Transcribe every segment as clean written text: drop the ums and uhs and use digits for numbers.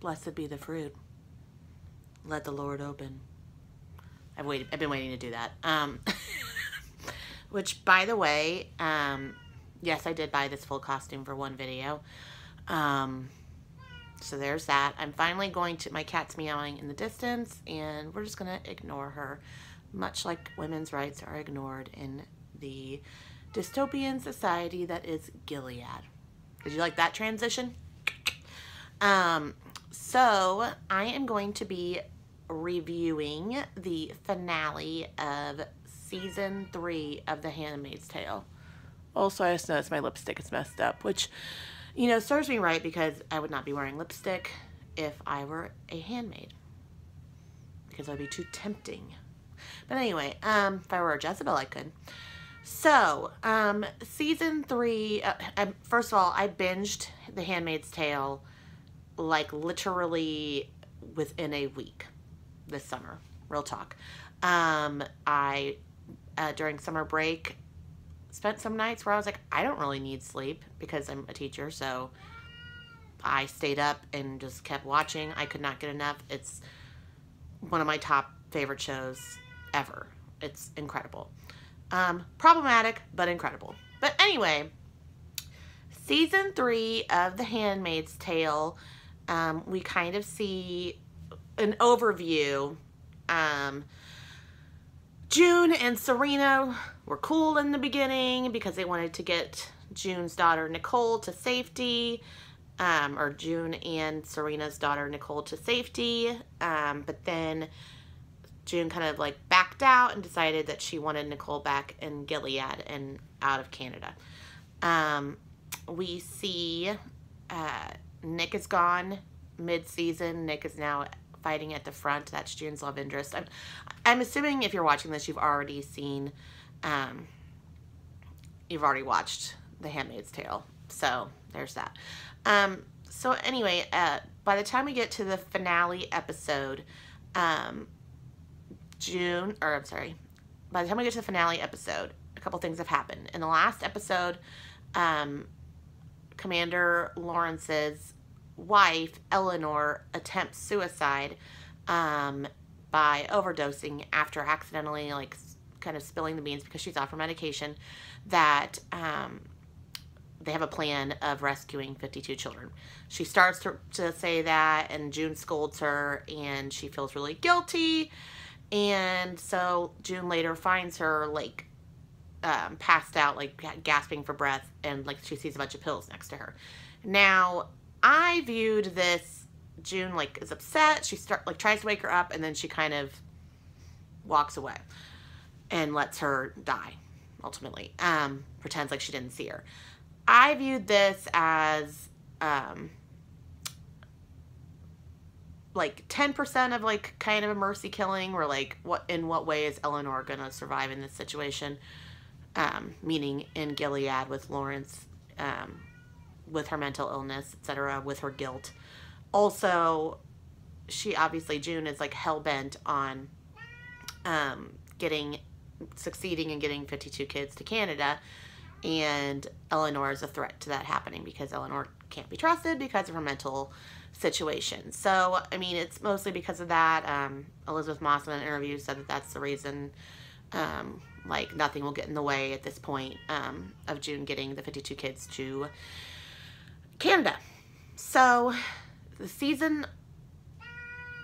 Blessed be the fruit. Let the Lord open. I've been waiting to do that. Which, by the way, yes, I did buy this full costume for one video. So there's that. I'm finally going to, my cat's meowing in the distance, and we're just going to ignore her, much like women's rights are ignored in the dystopian society that is Gilead. Did you like that transition? So I am going to be reviewing the finale of season 3 of The Handmaid's Tale. Also, I just noticed my lipstick is messed up, which, you know, serves me right because I would not be wearing lipstick if I were a handmaid, because that would be too tempting. But anyway, if I were a Jezebel, I could. So, season 3, first of all, I binged The Handmaid's Tale like literally within a week this summer. Real talk. I, during summer break, spent some nights where I was like, I don't really need sleep because I'm a teacher, so I stayed up and just kept watching. I could not get enough. It's one of my top favorite shows ever. It's incredible. Problematic, but incredible. But anyway, season 3 of The Handmaid's Tale, we kind of see an overview. June and Serena were cool in the beginning because they wanted to get June's daughter Nicole to safety, or June and Serena's daughter Nicole to safety, but then June kind of like backed out and decided that she wanted Nicole back in Gilead and out of Canada. We see Nick is gone mid-season. Nick is now fighting at the front. That's June's love interest. I'm assuming if you're watching this, you've already seen, you've already watched The Handmaid's Tale. So there's that. So anyway, by the time we get to the finale episode, by the time we get to the finale episode, a couple things have happened. In the last episode, Commander Lawrence's wife, Eleanor, attempts suicide by overdosing after accidentally, like, kind of spilling the beans because she's off her medication, that they have a plan of rescuing 52 children. She starts to say that, and June scolds her, and she feels really guilty. And so June later finds her, like, passed out, like, gasping for breath, and, like, she sees a bunch of pills next to her. Now, I viewed this, June, like, is upset. She tries to wake her up, and then she kind of walks away and lets her die, ultimately. Pretends like she didn't see her. I viewed this as, like, 10% of, like, kind of a mercy killing, where, like, in what way is Eleanor gonna survive in this situation? Meaning in Gilead with Lawrence, with her mental illness, etc., with her guilt. Also, June is, like, hell-bent on succeeding in getting 52 kids to Canada, and Eleanor is a threat to that happening because Eleanor can't be trusted because of her mental situation. So, I mean, it's mostly because of that. Elizabeth Moss in an interview said that that's the reason, like, nothing will get in the way at this point of June getting the 52 kids to Canada. So, the season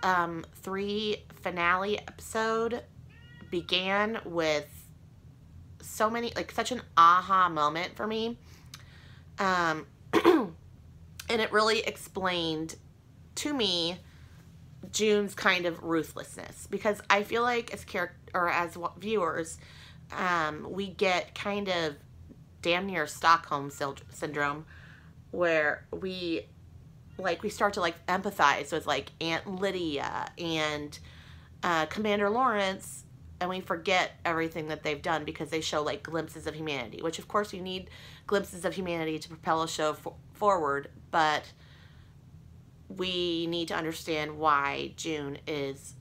3 finale episode began with so many, like, such an aha moment for me. And it really explained to me June's kind of ruthlessness, because I feel like as viewers, we get kind of damn near Stockholm syndrome, where we start to, like, empathize with, like, Aunt Lydia and Commander Lawrence, and we forget everything that they've done because they show, like, glimpses of humanity, which, of course, you need glimpses of humanity to propel a show forward, but we need to understand why June is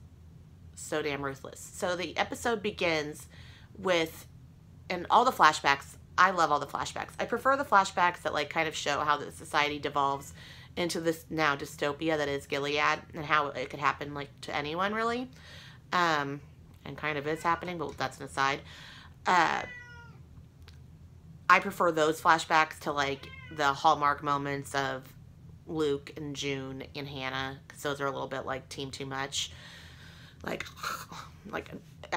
so damn ruthless. So the episode begins with, and all the flashbacks, I love all the flashbacks. I prefer the flashbacks that, like, kind of show how the society devolves into this now dystopia that is Gilead, and how it could happen like to anyone really, and kind of is happening, but that's an aside. I prefer those flashbacks to like the Hallmark moments of Luke and June and Hannah, because those are a little bit like Team Too Much. Like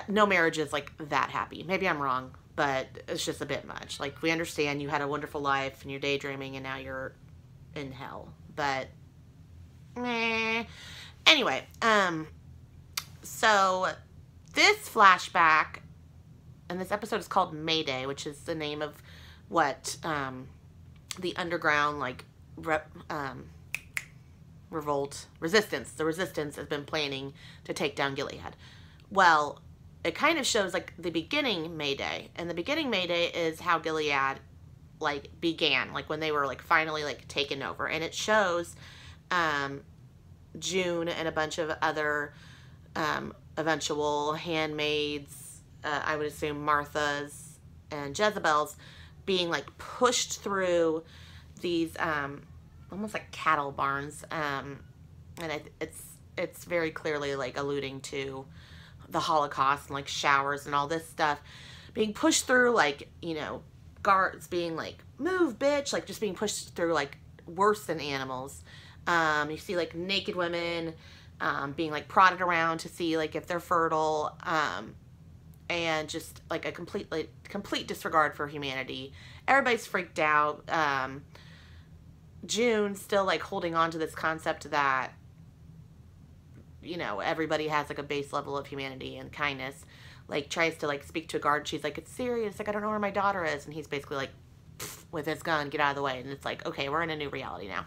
no marriage is like that happy. Maybe I'm wrong, but it's just a bit much. Like, we understand you had a wonderful life and you're daydreaming and now you're in hell, but anyway, so this flashback, and this episode is called Mayday, which is the name of what the underground like resistance has been planning to take down Gilead. Well, it kind of shows like the beginning Mayday, and the beginning Mayday is how Gilead like began, like when they were like finally like taken over, and it shows June and a bunch of other eventual handmaids, I would assume Marthas and Jezebels, being like pushed through these almost like cattle barns, and it's very clearly like alluding to the Holocaust and like showers and all this stuff, being pushed through, like, you know, guards being like, move bitch, like just being pushed through like worse than animals. You see like naked women being like prodded around to see like if they're fertile, and just like a complete disregard for humanity. Everybody's freaked out. June still like holding on to this concept that, you know, everybody has like a base level of humanity and kindness, like tries to like speak to a guard. She's like, it's serious, like I don't know where my daughter is, and he's basically like, with his gun, get out of the way. And it's like, okay, we're in a new reality now.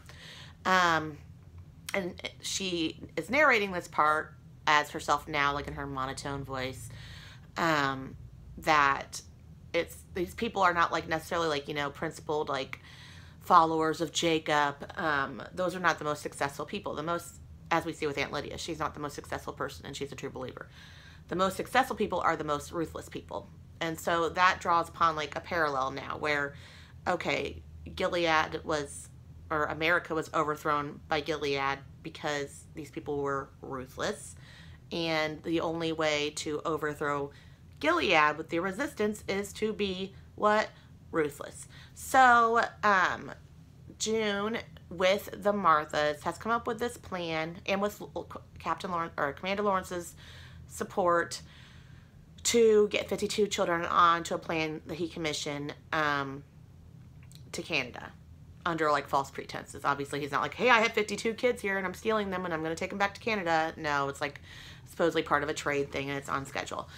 And she is narrating this part as herself now, like in her monotone voice, that these people are not like necessarily like, you know, principled like followers of Jacob. Those are not the most successful people. The most, as we see with Aunt Lydia, she's not the most successful person, and she's a true believer. The most successful people are the most ruthless people. And so that draws upon like a parallel now where, okay, Gilead was, or America was overthrown by Gilead because these people were ruthless. And the only way to overthrow Gilead with the resistance is to be what? Ruthless. So, June with the Marthas has come up with this plan, and with Captain Lawrence, or Commander Lawrence's support, to get 52 children onto a plan that he commissioned to Canada under like false pretenses. Obviously, he's not like, hey, I have 52 kids here and I'm stealing them and I'm going to take them back to Canada. No, it's like supposedly part of a trade thing, and it's on schedule.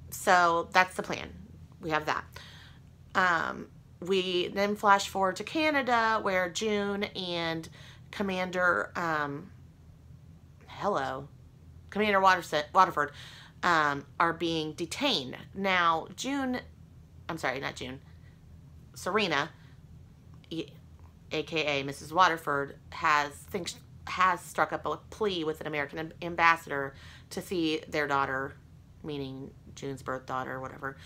So that's the plan. We have that. We then flash forward to Canada, where June and Commander Waterford are being detained. Now, Serena, aka Mrs. Waterford, has struck up a plea with an American ambassador to see their daughter, meaning June's birth daughter, whatever.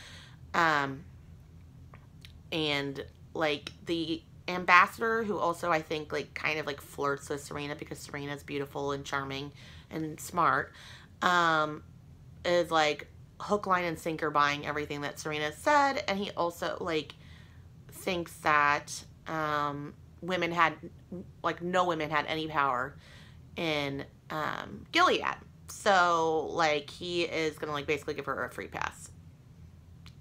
And like the ambassador, who also I think like kind of like flirts with Serena because Serena's beautiful and charming and smart, is like hook, line, and sinker buying everything that Serena said. And he also like thinks that women had, like, no women had any power in Gilead. So like he is gonna like basically give her a free pass,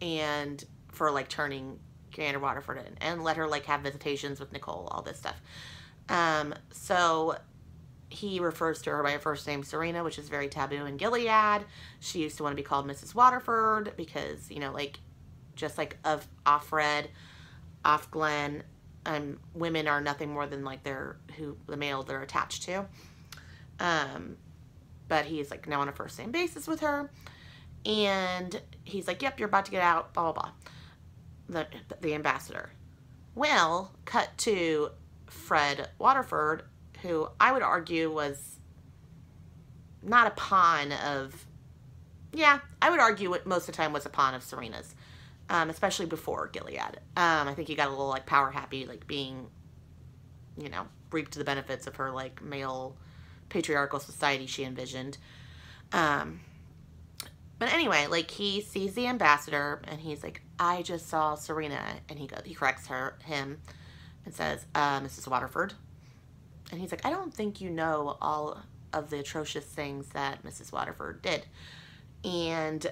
and for like turning Commander Waterford in, and let her like have visitations with Nicole, all this stuff. So he refers to her by her first name, Serena, which is very taboo in Gilead. She used to want to be called Mrs. Waterford because, you know, like, just like of Offred, Offglen, women are nothing more than like the male they're attached to. But he's like now on a first name basis with her, and he's like, yep, you're about to get out, blah, blah, blah. The ambassador. Well, cut to Fred Waterford, who I would argue was not a pawn of, yeah, I would argue it most of the time was a pawn of Serena's, especially before Gilead. I think he got a little like power happy, like being, you know, reaped the benefits of her, like, male patriarchal society she envisioned. But anyway, like, he sees the ambassador, and he's like, I just saw Serena. And he corrects him and says, Mrs. Waterford. And he's like, I don't think you know all of the atrocious things that Mrs. Waterford did. And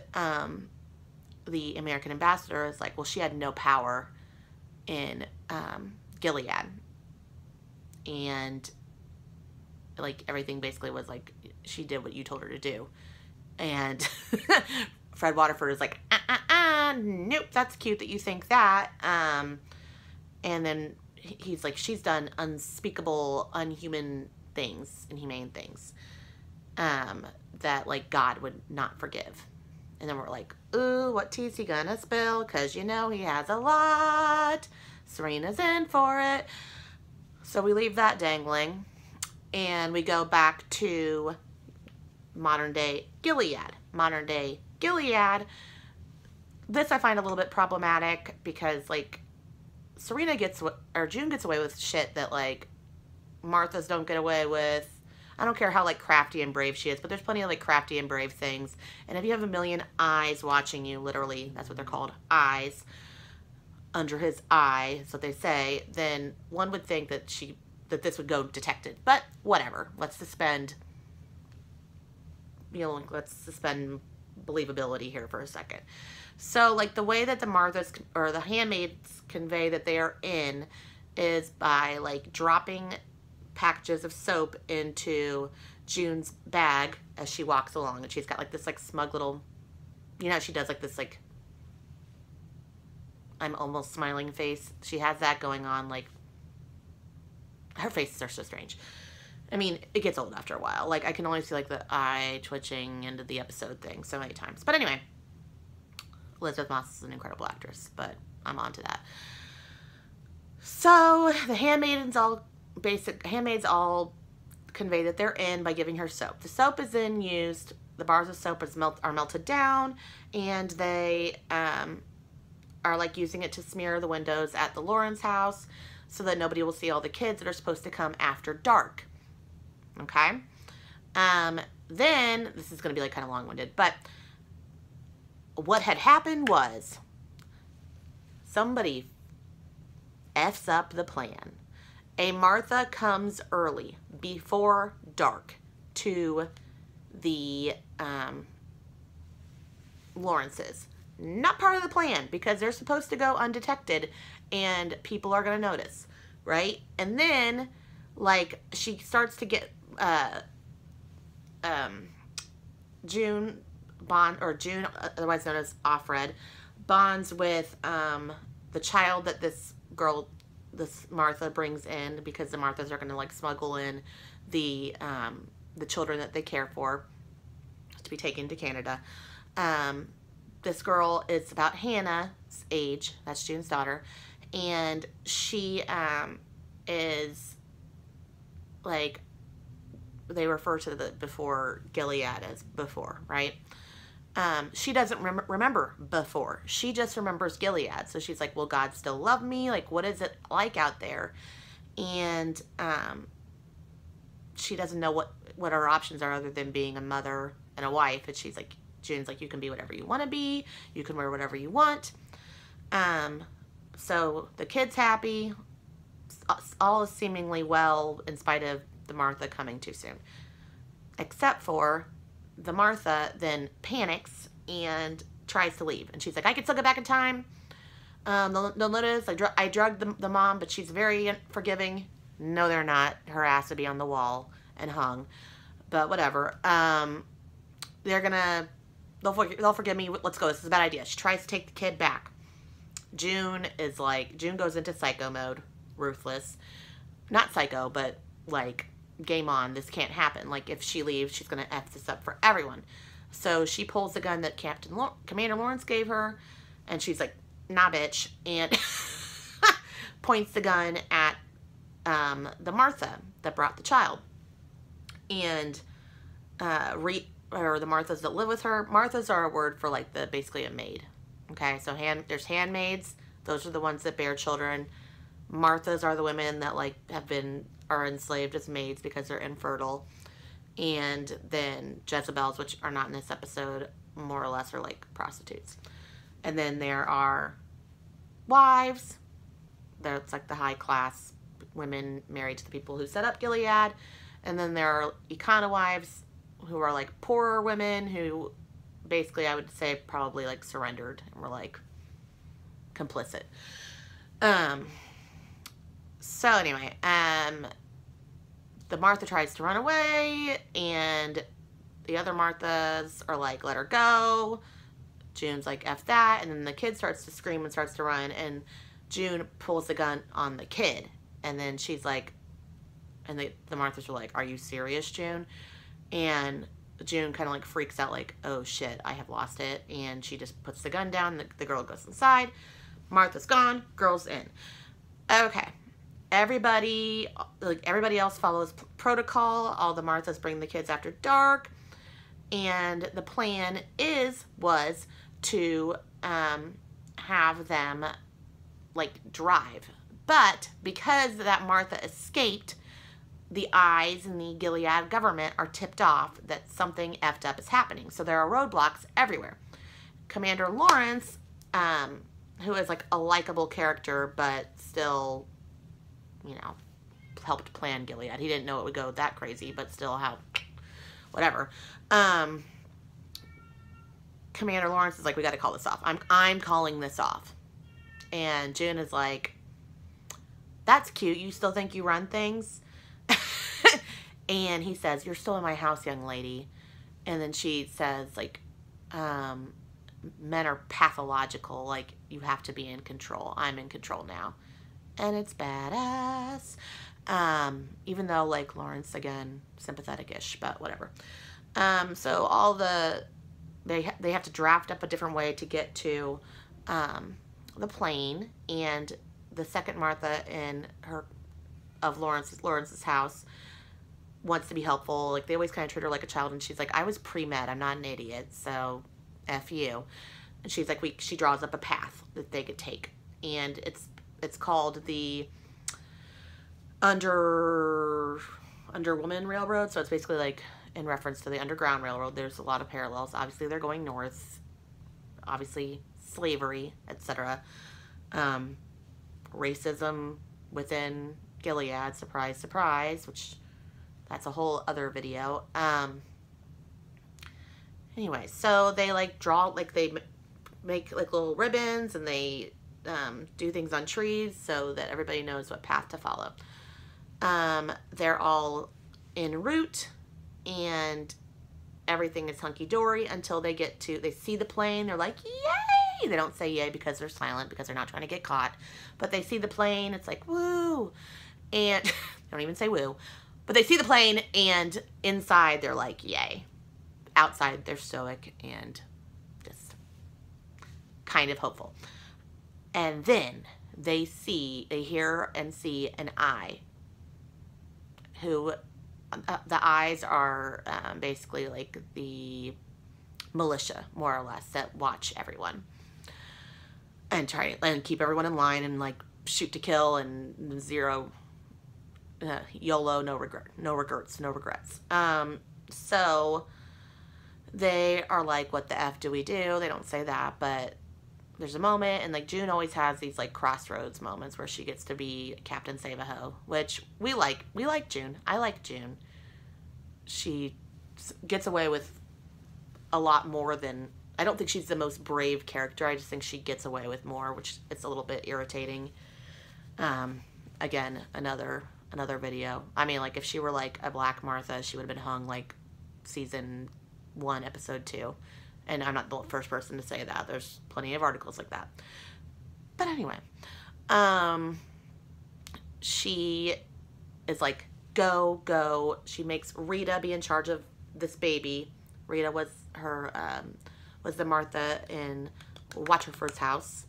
the American ambassador is like, well, she had no power in Gilead. And, like, everything basically was like, she did what you told her to do. And Fred Waterford is like, nope, that's cute that you think that. And then he's like, she's done unspeakable, unhuman things, inhumane things, that, like, God would not forgive. And then we're like, ooh, what tea's he gonna spill? Because, you know, he has a lot. Serena's in for it. So we leave that dangling, and we go back to modern day Gilead. Modern day Gilead. This I find a little bit problematic because, like, June gets away with shit that, like, Martha's don't get away with. I don't care how, like, crafty and brave she is, but there's plenty of, like, crafty and brave things. And if you have a million eyes watching you, literally, that's what they're called, eyes, under his eye, that's what they say, then one would think that this would go detected. But whatever. Let's suspend believability here for a second. So, like, the way that the Marthas or the handmaids convey that they are in is by, like, dropping packages of soap into June's bag as she walks along, and she's got, like, this, like, smug little, you know, she does, like, this, like, I'm almost smiling face. She has that going on. Like, her faces are so strange. I mean, it gets old after a while. Like, I can only see, like, the eye twitching into the episode thing so many times. But anyway, Elizabeth Moss is an incredible actress, but I'm on to that. So the handmaids all convey that they're in by giving her soap. The soap is then used, the bars of soap are melted down, and they are, like, using it to smear the windows at the Lawrence house so that nobody will see all the kids that are supposed to come after dark. Okay? Then, this is going to be, like, kind of long-winded, but what had happened was somebody F's up the plan. A Martha comes early, before dark, to the Lawrences. Not part of the plan, because they're supposed to go undetected, and people are going to notice, right? And then, like, she starts to get June, otherwise known as Offred, bonds with the child that this Martha brings in, because the Marthas are going to, like, smuggle in the children that they care for to be taken to Canada. This girl is about Hannah's age. That's June's daughter. And she is, like, they refer to the before Gilead as before, right? She doesn't remember before. She just remembers Gilead. So she's like, will God still love me? Like, what is it like out there? And she doesn't know what her options are other than being a mother and a wife. And she's like, June's like, you can be whatever you want to be. You can wear whatever you want. So the kid's happy. All is seemingly well in spite of the Martha coming too soon. Except for the Martha then panics and tries to leave. And she's like, I can still get back in time. They'll notice I drugged the mom, but she's very forgiving. No, they're not. Her ass would be on the wall and hung. But whatever. They'll forgive me. Let's go. This is a bad idea. She tries to take the kid back. June goes into psycho mode. Ruthless. Not psycho, but, like, game on. This can't happen. Like, if she leaves, she's going to F this up for everyone. So she pulls the gun that Commander Lawrence gave her, and she's like, nah, bitch, and points the gun at the Martha that brought the child. And or the Marthas that live with her. Marthas are a word for, like, basically a maid. Okay, so there's handmaids. Those are the ones that bear children. Marthas are the women that like are enslaved as maids because they're infertile. And then Jezebels, which are not in this episode, more or less are like prostitutes. And then there are wives. That's like the high class women married to the people who set up Gilead. And then there are Econo wives who are like poorer women who basically, I would say, probably like surrendered and were like complicit. So anyway, the Martha tries to run away, and the other Marthas are like, let her go. June's like, F that. And then the kid starts to scream and starts to run, and June pulls the gun on the kid. And then she's like, and the Marthas are like, are you serious, June? And June kind of like freaks out like, oh shit, I have lost it. And she just puts the gun down. The girl goes inside. Martha's gone. Girl's in. Okay. Everybody else follows protocol. All the Marthas bring the kids after dark. And the plan was to have them like drive. But because that Martha escaped, the eyes in the Gilead government are tipped off that something effed up is happening. So there are roadblocks everywhere. Commander Lawrence, who is like a likable character, but still, you know, helped plan Gilead. He didn't know it would go that crazy, but still whatever. Commander Lawrence is like, we got to call this off. I'm calling this off. And June is like, that's cute. You still think you run things? And he says, you're still in my house, young lady. And then she says, like, men are pathological. Like, you have to be in control. I'm in control now. And it's badass. Even though, like, Lawrence, again, sympathetic-ish, but whatever. So they have to draft up a different way to get to the plane. And the second Martha of Lawrence's house wants to be helpful. Like, they always kind of treat her like a child, and she's like, I was pre-med, I'm not an idiot, so F you. And she's like, she draws up a path that they could take, and it's called the Underwoman Railroad. So it's basically like in reference to the Underground Railroad. There's a lot of parallels. Obviously they're going north, obviously slavery, etc. Racism within Gilead, surprise, surprise, which that's a whole other video. Anyway, so they like draw, like they make like little ribbons, and they do things on trees so that everybody knows what path to follow. They're all en route, and everything is hunky-dory until they see the plane. They're like, yay! They don't say yay because they're silent, because they're not trying to get caught. But they see the plane. It's like, woo! And they don't even say woo. But they see the plane, and inside they're like, yay. Outside they're stoic and just kind of hopeful. And then they hear and see an eye. Who, the eyes are basically like the militia, more or less, that watch everyone. And try and keep everyone in line, and like shoot to kill, and zero YOLO, no regrets. So they are like, what the F do we do? They don't say that, but there's a moment, and like June always has these like crossroads moments where she gets to be Captain Save-A-Ho, which we like June. I like June. She gets away with a lot more than, I don't think she's the most brave character. I just think she gets away with more, which it's a little bit irritating. Again, another video. I mean, like, if she were like a Black Martha, she would have been hung like season 1, episode 2. And I'm not the first person to say that. There's plenty of articles like that. But anyway, she is like, go, go. She makes Rita be in charge of this baby. Rita was the Martha in Watcherford's house.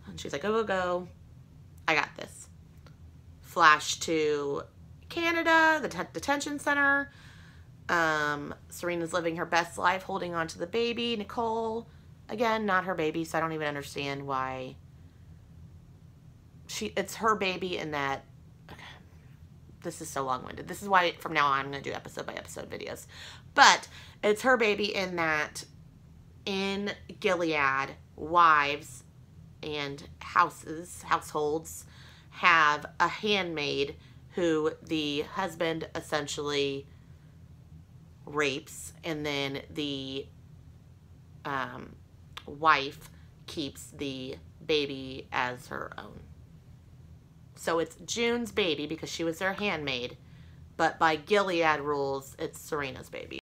And she's like, go, go, go. I got this. Flash to Canada, the detention center. Serena's living her best life, holding on to the baby. Nicole, again, not her baby, so I don't even understand why it's her baby in that. This is so long-winded. This is why from now on I'm going to do episode by episode videos. But it's her baby in that in Gilead, wives and households have a handmaid who the husband essentially rapes, and then the wife keeps the baby as her own. So it's June's baby because she was their handmaid, but by Gilead rules, it's Serena's baby.